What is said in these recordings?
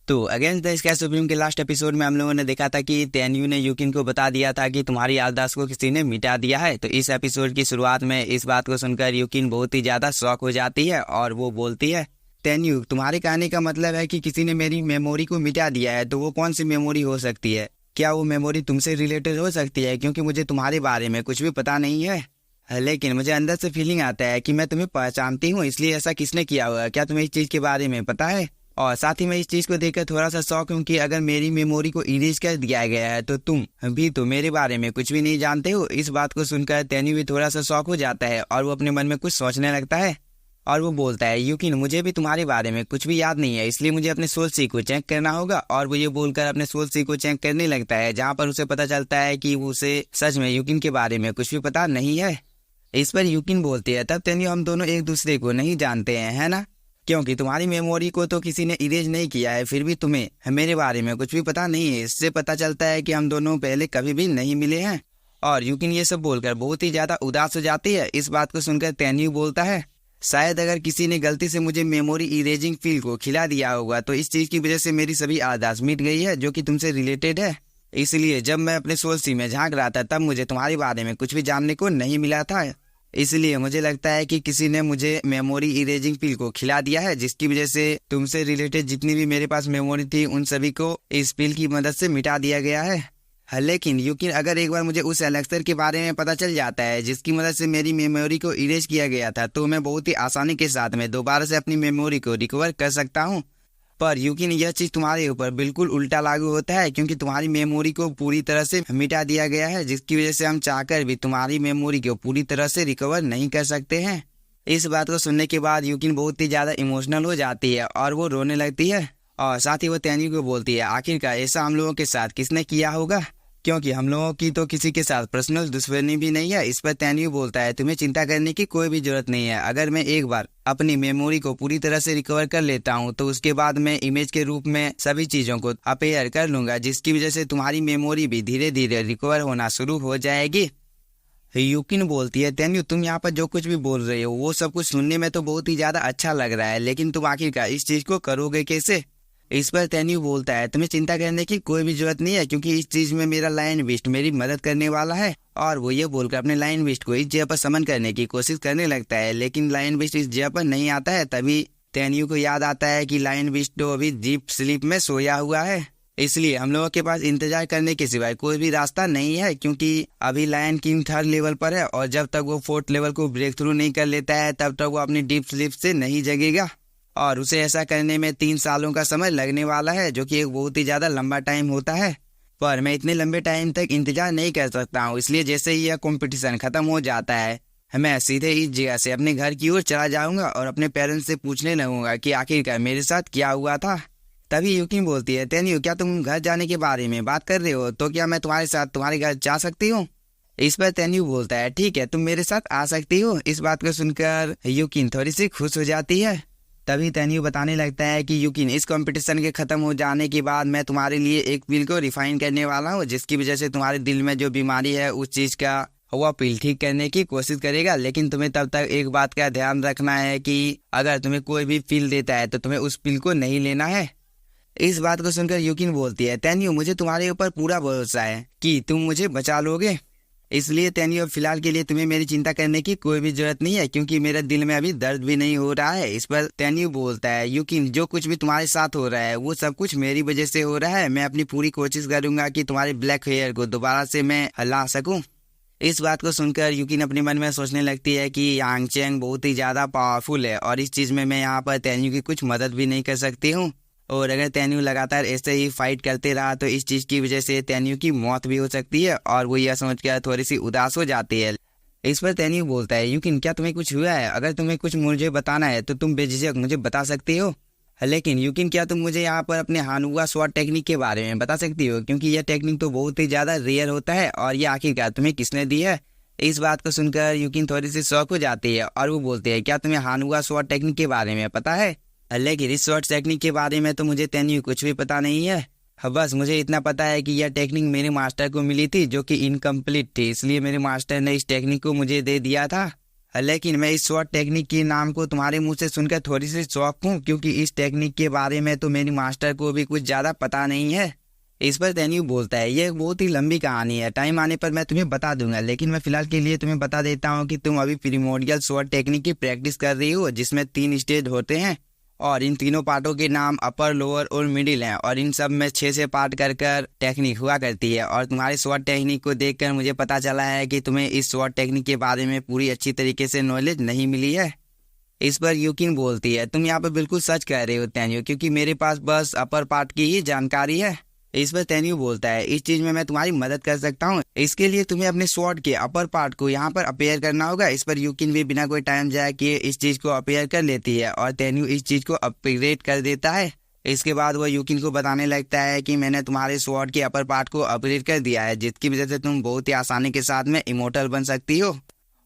तो against the sky supreme के last episode में हम लोगों ने देखा था कि तेन्यू ने यूकिन को बता दिया था कि तुम्हारी याददाश्त को किसी ने मिटा दिया है। तो इस एपिसोड की शुरुआत में इस बात को सुनकर यूकिन बहुत ही ज्यादा शॉक हो जाती है और वो बोलती है, तेन्यू तुम्हारे कहने का मतलब है कि किसी ने मेरी मेमोरी को मिटा दिया है। तो वो कौन सी मेमोरी हो सकती है? क्या वो मेमोरी तुमसे रिलेटेड हो सकती है? क्योंकि मुझे तुम्हारे बारे में कुछ भी पता नहीं है, लेकिन मुझे अंदर से फीलिंग आता है कि मैं तुम्हें पहचानती हूँ, इसलिए ऐसा किसने किया होगा? क्या तुम्हें इस चीज के बारे में पता है? और साथ ही मैं इस चीज को देखकर थोड़ा सा शॉक हूँ कि अगर मेरी मेमोरी को इरेज कर दिया गया है तो तुम भी तो मेरे बारे में कुछ भी नहीं जानते हो। इस बात को सुनकर तेन्यू भी थोड़ा सा शॉक हो जाता है और वो अपने मन में कुछ सोचने लगता है और वो बोलता है, यूकिन मुझे भी तुम्हारे बारे में कुछ भी याद नहीं है, इसलिए मुझे अपने सोल सी को चेक करना होगा। और वो ये बोलकर अपने सोल सी को चेक करने लगता है, जहाँ पर उसे पता चलता है कि उसे सच में यूकिन के बारे में कुछ भी पता नहीं है। इस पर यूकिन बोलती है, तब तेन्यू हम दोनों एक दूसरे को नहीं जानते हैं, है ना? क्योंकि तुम्हारी मेमोरी को तो किसी ने इरेज नहीं किया है, फिर भी तुम्हें मेरे बारे में कुछ भी पता नहीं है। इससे पता चलता है कि हम दोनों पहले कभी भी नहीं मिले हैं। और यूकिन ये सब बोलकर बहुत ही ज्यादा उदास हो जाती है। इस बात को सुनकर तेन्यू बोलता है, शायद अगर किसी ने गलती से मुझे मेमोरी इरेजिंग फील को खिला दिया होगा तो इस चीज की वजह से मेरी सभी याददाश्त मिट गई है जो कि तुमसे रिलेटेड है। इसलिए जब मैं अपने सोल सी में झांक रहा था तब मुझे तुम्हारे बारे में कुछ भी जानने को नहीं मिला था। इसलिए मुझे लगता है कि किसी ने मुझे मेमोरी इरेजिंग पिल को खिला दिया है, जिसकी वजह से तुमसे रिलेटेड जितनी भी मेरे पास मेमोरी थी उन सभी को इस पिल की मदद से मिटा दिया गया है। लेकिन यूकिन अगर एक बार मुझे उस एलेक्सर के बारे में पता चल जाता है जिसकी मदद से मेरी मेमोरी को इरेज किया गया था, तो मैं बहुत ही आसानी के साथ में दोबारा से अपनी मेमोरी को रिकवर कर सकता हूँ। पर यूकिन यह चीज तुम्हारे ऊपर बिल्कुल उल्टा लागू होता है, क्योंकि तुम्हारी मेमोरी को पूरी तरह से मिटा दिया गया है, जिसकी वजह से हम चाहकर भी तुम्हारी मेमोरी को पूरी तरह से रिकवर नहीं कर सकते हैं। इस बात को सुनने के बाद यूकिन बहुत ही ज्यादा इमोशनल हो जाती है और वो रोने लगती है। और साथ ही वो तेन्यू को बोलती है, आखिरकार ऐसा हम लोगों के साथ किसने किया होगा, क्योंकि हम लोगों की तो किसी के साथ पर्सनल दुश्मनी भी नहीं है। इस पर तेन्यू बोलता है, तुम्हें चिंता करने की कोई भी जरूरत नहीं है। अगर मैं एक बार अपनी मेमोरी को पूरी तरह से रिकवर कर लेता हूँ तो उसके बाद मैं इमेज के रूप में सभी चीजों को अपेयर कर लूंगा, जिसकी वजह से तुम्हारी मेमोरी भी धीरे धीरे रिकवर होना शुरू हो जाएगी। यूकिन बोलती है, तेन्यू तुम यहाँ पर जो कुछ भी बोल रहे हो वो सब कुछ सुनने में तो बहुत ही ज्यादा अच्छा लग रहा है, लेकिन तुम आखिरकार इस चीज को करोगे कैसे? इस पर तेन्यू बोलता है, तुम्हें चिंता करने की कोई भी जरूरत नहीं है, क्योंकि इस चीज में मेरा लायन बिस्ट मेरी मदद करने वाला है। और वो ये बोलकर अपने लायन बिस्ट को इस जगह पर समन करने की कोशिश करने लगता है, लेकिन लायन बिस्ट इस जगह पर नहीं आता है। तभी तेन्यू को याद आता है कि लायन बिस्ट तो अभी डीप स्लीप में सोया हुआ है, इसलिए हम लोगों के पास इंतजार करने के सिवाय कोई भी रास्ता नहीं है, क्योंकि अभी लायन किंग 3rd लेवल पर है और जब तक वो 4th लेवल को ब्रेक थ्रू नहीं कर लेता है तब तक वो अपनी डीप स्लीप से नहीं जगेगा। और उसे ऐसा करने में 3 सालों का समय लगने वाला है, जो कि एक बहुत ही ज्यादा लंबा टाइम होता है। पर मैं इतने लंबे टाइम तक इंतजार नहीं कर सकता हूँ, इसलिए जैसे ही यह कंपटीशन खत्म हो जाता है मैं सीधे इस जगह से अपने घर की ओर चला जाऊंगा और अपने पेरेंट्स से पूछने लगूंगा कि आखिरकार मेरे साथ क्या हुआ था। तभी यूकिन बोलती है, तेन्यू क्या तुम घर जाने के बारे में बात कर रहे हो? तो क्या मैं तुम्हारे साथ तुम्हारे घर जा सकती हूँ? इस पर तेन्यू बोलता है, ठीक है तुम मेरे साथ आ सकती हो। इस बात को सुनकर यूकिन थोड़ी सी खुश हो जाती है। तभी तेन्यू बताने लगता है कि यूकिन इस कंपटीशन के खत्म हो जाने के बाद मैं तुम्हारे लिए एक पिल को रिफाइन करने वाला हूँ, जिसकी वजह से तुम्हारे दिल में जो बीमारी है उस चीज का वह पिल ठीक करने की कोशिश करेगा। लेकिन तुम्हें तब तक एक बात का ध्यान रखना है कि अगर तुम्हें कोई भी पिल देता है तो तुम्हें उस पिल को नहीं लेना है। इस बात को सुनकर यूकिन बोलती है, तेन्यू मुझे तुम्हारे ऊपर पूरा भरोसा है कि तुम मुझे बचा लोगे, इसलिए तेन्यू फिलहाल के लिए तुम्हें मेरी चिंता करने की कोई भी जरूरत नहीं है, क्योंकि मेरे दिल में अभी दर्द भी नहीं हो रहा है। इस पर तेन्यू बोलता है, यूकिन जो कुछ भी तुम्हारे साथ हो रहा है वो सब कुछ मेरी वजह से हो रहा है। मैं अपनी पूरी कोशिश करूंगा कि तुम्हारे ब्लैक हेयर को दोबारा से मैं हला सकूं। इस बात को सुनकर यूकिन अपने मन में सोचने लगती है कि यांग चैंग बहुत ही ज्यादा पावरफुल है और इस चीज में मैं यहाँ पर तेन्यू की कुछ मदद भी नहीं कर सकती हूँ। और अगर तेन्यू लगातार ऐसे ही फाइट करते रहा तो इस चीज की वजह से तेन्यू की मौत भी हो सकती है और वो यह सोचकर थोड़ी सी उदास हो जाती है। इस पर तेन्यू बोलता है, यूकिन क्या तुम्हें कुछ हुआ है? अगर तुम्हें कुछ मुझे बताना है तो तुम बेझिझक मुझे बता सकती हो। लेकिन यूकिन क्या तुम मुझे यहाँ पर अपने हानुआ स्वॉर्ड टेक्निक के बारे में बता सकती हो, क्योंकि यह टेक्निक तो बहुत ही ज्यादा रेयर होता है और ये आखिरकार तुम्हें किसने दी है? इस बात को सुनकर यूकिन थोड़ी सी शॉक हो जाती है और वो बोलती है, क्या तुम्हें हानुआ स्वॉर्ड टेक्निक के बारे में पता है? लेकिन इस स्वॉर्ड टेक्निक के बारे में तो मुझे तेन्यू कुछ भी पता नहीं है। बस मुझे इतना पता है कि यह टेक्निक मेरे मास्टर को मिली थी जो कि इनकम्प्लीट थी, इसलिए मेरे मास्टर ने इस टेक्निक को मुझे दे दिया था। लेकिन मैं इस शॉर्ट टेक्निक के नाम को तुम्हारे मुंह से सुनकर थोड़ी सी शॉक हूँ, क्योंकि इस टेक्निक के बारे में तो मेरी मास्टर को भी कुछ ज़्यादा पता नहीं है। इस पर तेन्यू बोलता है, ये बहुत ही लंबी कहानी है, टाइम आने पर मैं तुम्हें बता दूंगा, लेकिन मैं फिलहाल के लिए तुम्हें बता देता हूँ कि तुम अभी प्रिमोर्डियल शॉर्ट टेक्निक की प्रैक्टिस कर रही हो, जिसमें 3 स्टेज होते हैं और इन तीनों पार्टों के नाम अपर, लोअर और मिडिल हैं और इन सब में 6 पार्ट कर टेक्निक हुआ करती है। और तुम्हारी शॉर्ट टेक्निक को देखकर मुझे पता चला है कि तुम्हें इस शॉर्ट टेक्निक के बारे में पूरी अच्छी तरीके से नॉलेज नहीं मिली है। इस पर यूकिन बोलती है, तुम यहाँ पर बिल्कुल सच कह रहे हो तेन्यू, क्योंकि मेरे पास बस अपर पार्ट की ही जानकारी है। इस पर तेन्यू बोलता है, इस चीज में मैं तुम्हारी मदद कर सकता हूँ, इसके लिए तुम्हें अपने स्वॉर्ड के अपर पार्ट को यहाँ पर अपेयर करना होगा। इस पर यूकिन भी बिना कोई टाइम जाए किए इस चीज को अपेयर कर लेती है और तेन्यू इस चीज को अपग्रेड कर देता है। इसके बाद वह यूकिन को बताने लगता है कि मैंने तुम्हारे स्वॉर्ड के अपर पार्ट को अपग्रेड कर दिया है, जिसकी वजह से तुम बहुत ही आसानी के साथ में इमोर्टल बन सकती हो,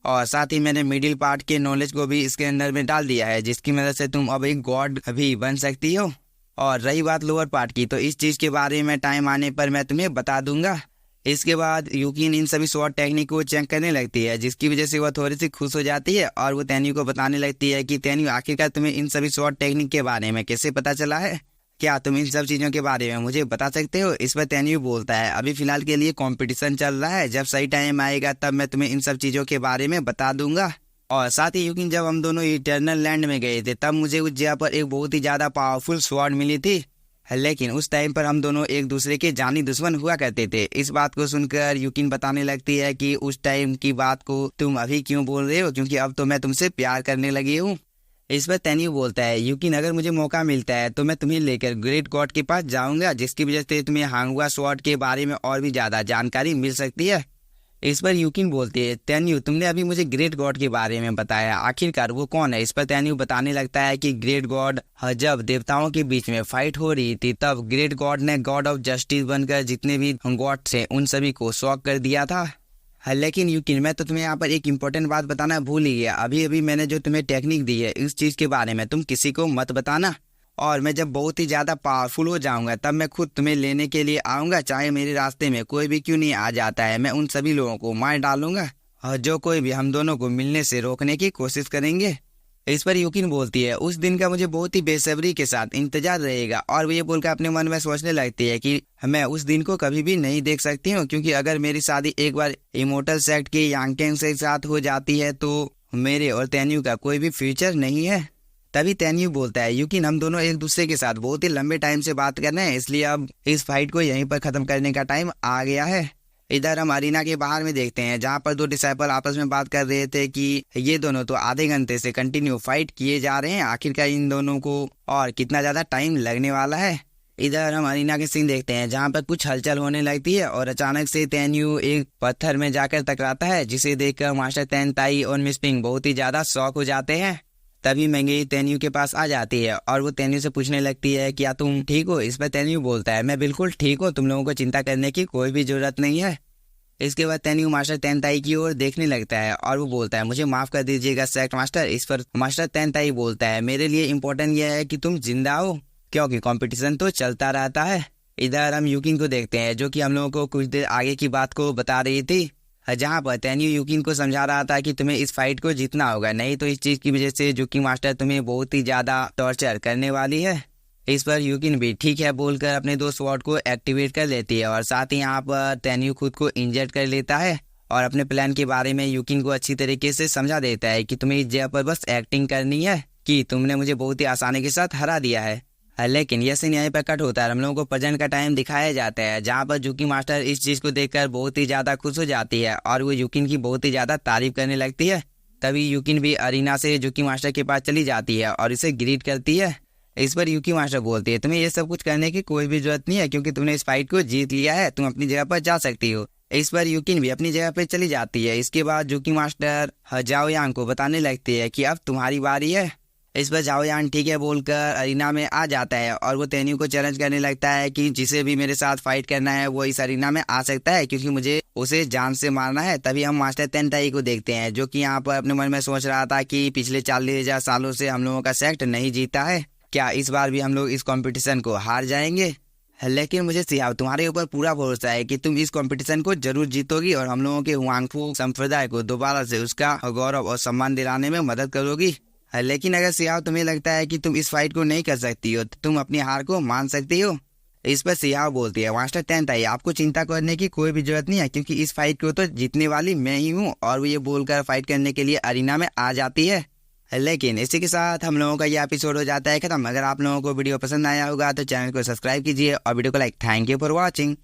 और साथ ही मैंने मिडिल पार्ट के नॉलेज को भी इसके अंदर में डाल दिया है, जिसकी मदद से तुम अब एक गॉड भी बन सकती हो। और रही बात लोअर पार्ट की, तो इस चीज के बारे में टाइम आने पर मैं तुम्हें बता दूंगा। इसके बाद यूकिन इन सभी शॉर्ट टेक्निक को चेक करने लगती है, जिसकी वजह से वह थोड़ी सी खुश हो जाती है और वो तेन्यू को बताने लगती है कि तेन्यू, आखिरकार तुम्हें इन सभी शॉर्ट टेक्निक के बारे में कैसे पता चला है, क्या तुम इन सब चीजों के बारे में मुझे बता सकते हो। इस पर तेन्यू बोलता है, अभी फिलहाल के लिए कंपटीशन चल रहा है, जब सही टाइम आएगा तब मैं तुम्हें इन सब चीजों के बारे में बता दूंगा। और साथ ही यूकिन, जब हम दोनों इटर्नल लैंड में गए थे तब मुझे उस जगह पर एक बहुत ही ज्यादा पावरफुल स्वॉर्ड मिली थी, लेकिन उस टाइम पर हम दोनों एक दूसरे के जानी दुश्मन हुआ करते थे। इस बात को सुनकर यूकिन बताने लगती है कि उस टाइम की बात को तुम अभी क्यों बोल रहे हो, क्योंकि अब तो मैं तुमसे प्यार करने लगी हूँ। इस पर तेन्यू बोलता है, यूकिन, अगर मुझे मौका मिलता है तो मैं तुम्हें लेकर ग्रेट गॉड के पास जाऊंगा, जिसकी वजह से तुम्हें हांगुआ स्वॉर्ड के बारे में और भी ज्यादा जानकारी मिल सकती है। इस पर यूकिन बोलती है, तेन्यू, तुमने अभी मुझे ग्रेट गॉड के बारे में बताया, आखिरकार वो कौन है। इस पर तेन्यू बताने लगता है कि ग्रेट गॉड, जब देवताओं के बीच में फाइट हो रही थी तब ग्रेट गॉड ने गॉड ऑफ जस्टिस बनकर जितने भी गॉड थे उन सभी को शॉक कर दिया था। लेकिन यूकिन, मैं तो तुम्हें यहाँ पर एक इम्पोर्टेंट बात बताना भूल ही गया, अभी अभी मैंने जो तुम्हें टेक्निक दी है इस चीज के बारे में तुम किसी को मत बताना, और मैं जब बहुत ही ज्यादा पावरफुल हो जाऊंगा तब मैं खुद तुम्हें लेने के लिए आऊंगा, चाहे मेरे रास्ते में कोई भी क्यों नहीं आ जाता है, मैं उन सभी लोगों को मार डालूंगा और जो कोई भी हम दोनों को मिलने से रोकने की कोशिश करेंगे। इस पर यूकिन बोलती है, उस दिन का मुझे बहुत ही बेसब्री के साथ इंतजार रहेगा, और वो ये बोलकर अपने मन में सोचने लगती है कि मैं उस दिन को कभी भी नहीं देख सकती हूँ, क्योंकि अगर मेरी शादी एक बार इमोर्टल सेक्ट के यांगटेंग के साथ हो जाती है तो मेरे और तेन्यू का कोई भी फ्यूचर नहीं है। तभी तेन्यू बोलता है, यूकिन, हम दोनों एक दूसरे के साथ बहुत ही लंबे टाइम से बात कर रहे हैं, इसलिए अब इस फाइट को यहीं पर खत्म करने का टाइम आ गया है। इधर हम अरीना के बाहर में देखते हैं, जहाँ पर 2 डिसाइपल आपस में बात कर रहे थे कि ये दोनों तो आधे घंटे से कंटिन्यू फाइट किए जा रहे हैं, आखिरकार इन दोनों को और कितना ज्यादा टाइम लगने वाला है। इधर हम अरीना के सीन देखते हैं, जहाँ पर कुछ हलचल होने लगती है और अचानक से तेन्यू एक पत्थर में जाकर टकराता है, जिसे देखकर मास्टर तेनताई और मिस पिंग बहुत ही ज्यादा शॉक हो जाते हैं। तभी मैंगी तेन्यू के पास आ जाती है और वो तेन्यू से पूछने लगती है, क्या तुम ठीक हो। इस पर तेन्यू बोलता है, मैं बिल्कुल ठीक हूँ, तुम लोगों को चिंता करने की कोई भी जरूरत नहीं है। इसके बाद तेन्यू मास्टर तेनताई की ओर देखने लगता है और वो बोलता है, मुझे माफ कर दीजिएगा सेक्ट मास्टर। इस पर मास्टर तेनताई बोलता है, मेरे लिए इम्पोर्टेंट यह है कि तुम जिंदा हो, क्योंकि कंपटीशन तो चलता रहता है। इधर हम यूकिन को देखते हैं, जो कि हम लोगों को कुछ देर आगे की बात को बता रही थी, जहाँ पर तेन्यू यूकिन को समझा रहा था कि तुम्हें इस फाइट को जीतना होगा, नहीं तो इस चीज की वजह से यूकिन मास्टर तुम्हें बहुत ही ज्यादा टॉर्चर करने वाली है। इस पर यूकिन भी ठीक है बोलकर अपने 2 स्वॉर्ड को एक्टिवेट कर लेती है और साथ ही यहाँ पर तेन्यू खुद को इंजर्ड कर लेता है और अपने प्लान के बारे में यूकिन को अच्छी तरीके से समझा देता है कि तुम्हें इस जगह पर बस एक्टिंग करनी है कि तुमने मुझे बहुत ही आसानी के साथ हरा दिया है। लेकिन यह सीन यहीं पर कट होता है, हम लोगों को प्रेजेंट का टाइम दिखाया जाता है, जहाँ पर यूकिन मास्टर इस चीज को देखकर बहुत ही ज्यादा खुश हो जाती है और वो यूकिन की बहुत ही ज्यादा तारीफ करने लगती है। तभी यूकिन भी अरीना से यूकिन मास्टर के पास चली जाती है और इसे ग्रीट करती है। इस पर यूकिन मास्टर बोलती है, तुम्हें ये सब कुछ करने की कोई भी जरूरत नहीं है, क्योंकि तुमने इस फाइट को जीत लिया है, तुम अपनी जगह पर जा सकती हो। इस पर यूकिन भी अपनी जगह पर चली जाती है। इसके बाद यूकिन मास्टर जाओ यांग को बताने लगती है कि अब तुम्हारी बारी है। इस पर जाओ यांग ठीक है बोलकर अरीना में आ जाता है और वो तेन्यू को चैलेंज करने लगता है कि जिसे भी मेरे साथ फाइट करना है वो इस अरीना में आ सकता है, क्योंकि मुझे उसे जान से मारना है। तभी हम मास्टर तेनताई को देखते हैं, जो कि यहाँ पर अपने मन में सोच रहा था कि पिछले 40,000 सालों से हम लोगों का सेक्ट नहीं जीता है, क्या इस बार भी हम लोग इस कंपटीशन को हार जाएंगे। लेकिन मुझे सियाव तुम्हारे ऊपर पूरा भरोसा है कि तुम इस कंपटीशन को जरूर जीतोगी और हम लोगों के हुआंगफू संप्रदाय को दोबारा से उसका गौरव और सम्मान दिलाने में मदद करोगी। लेकिन अगर सियाव तुम्हें लगता है कि तुम इस फाइट को नहीं कर सकती हो तो तुम अपनी हार को मान सकती हो। इस पर सियाव बोलती है, मास्टर टेंटाई आपको चिंता करने की कोई भी जरूरत नहीं है क्योंकि इस फाइट को तो जीतने वाली मैं ही हूँ। और वो ये बोलकर फाइट करने के लिए अरीना में आ जाती है। लेकिन इसी के साथ हम लोगों का ये एपिसोड हो जाता है खत्म। अगर आप लोगों को वीडियो पसंद आया होगा तो चैनल को सब्सक्राइब कीजिए और वीडियो को like. Thank you for watching.